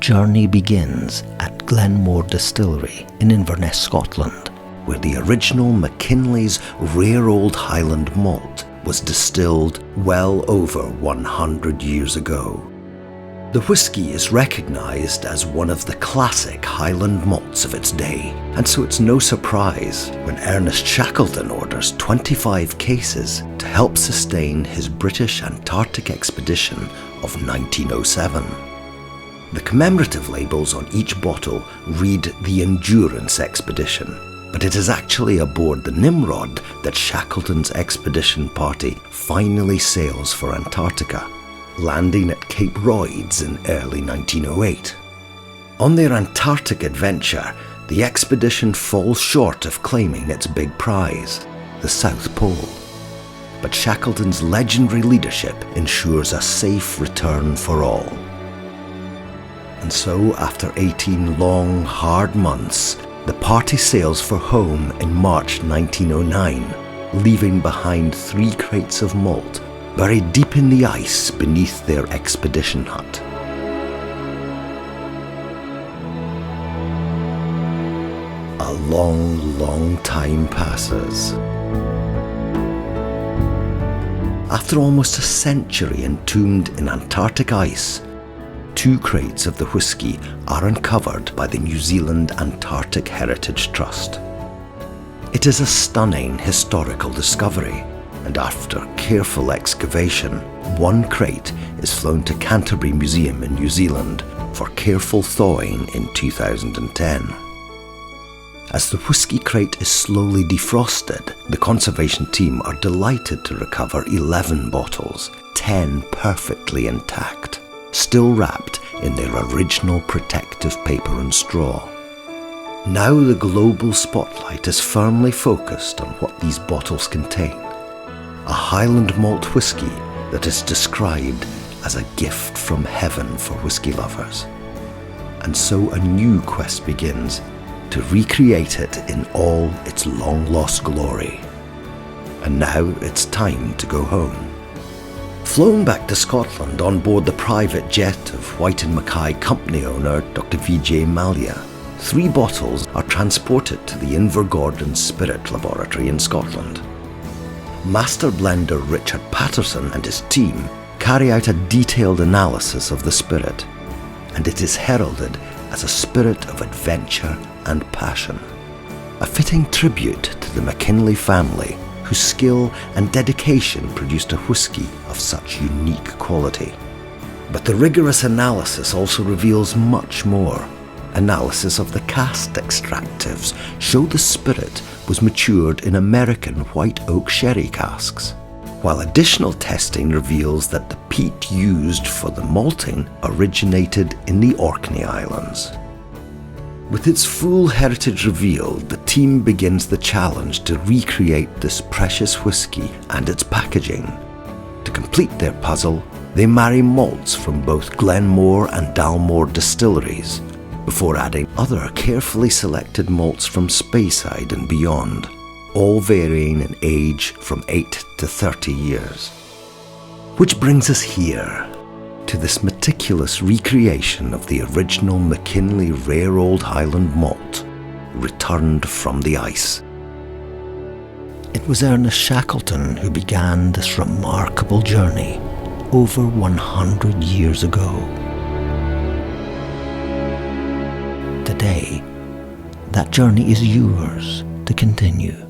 journey begins at Glenmore Distillery in Inverness, Scotland, where the original Mackinlay's rare old Highland malt was distilled well over 100 years ago. The whisky is recognised as one of the classic Highland malts of its day, and so it's no surprise when Ernest Shackleton orders 25 cases to help sustain his British Antarctic expedition of 1907. The commemorative labels on each bottle read the Endurance Expedition, but it is actually aboard the Nimrod that Shackleton's expedition party finally sails for Antarctica, landing at Cape Royds in early 1908. On their Antarctic adventure, the expedition falls short of claiming its big prize, the South Pole. But Shackleton's legendary leadership ensures a safe return for all. And so, after 18 long, hard months, the party sails for home in March 1909, leaving behind 3 crates of malt buried deep in the ice beneath their expedition hut. A long, long time passes. After almost a century entombed in Antarctic ice, 2 crates of the whisky are uncovered by the New Zealand Antarctic Heritage Trust. It is a stunning historical discovery, and after careful excavation, 1 crate is flown to Canterbury Museum in New Zealand for careful thawing in 2010. As the whisky crate is slowly defrosted, the conservation team are delighted to recover 11 bottles, 10 perfectly intact, still wrapped in their original protective paper and straw. Now the global spotlight is firmly focused on what these bottles contain. A Highland malt whisky that is described as a gift from heaven for whisky lovers. And so a new quest begins to recreate it in all its long-lost glory. And now it's time to go home. Flown back to Scotland on board the private jet of White & Mackay company owner Dr. Vijay Mallya, 3 bottles are transported to the Invergordon Spirit Laboratory in Scotland. Master blender Richard Patterson and his team carry out a detailed analysis of the spirit, and it is heralded as a spirit of adventure and passion. A fitting tribute to the Mackinlay family, whose skill and dedication produced a whisky of such unique quality. But the rigorous analysis also reveals much more. Analysis of the cask extractives show the spirit was matured in American white oak sherry casks, while additional testing reveals that the peat used for the malting originated in the Orkney Islands. With its full heritage revealed, the team begins the challenge to recreate this precious whisky and its packaging. To complete their puzzle, they marry malts from both Glenmore and Dalmore distilleries, before adding other carefully selected malts from Speyside and beyond, all varying in age from 8 to 30 years. Which brings us here, to this meticulous recreation of the original Mackinlay rare old Highland malt, returned from the ice. It was Ernest Shackleton who began this remarkable journey over 100 years ago. Today, that journey is yours to continue.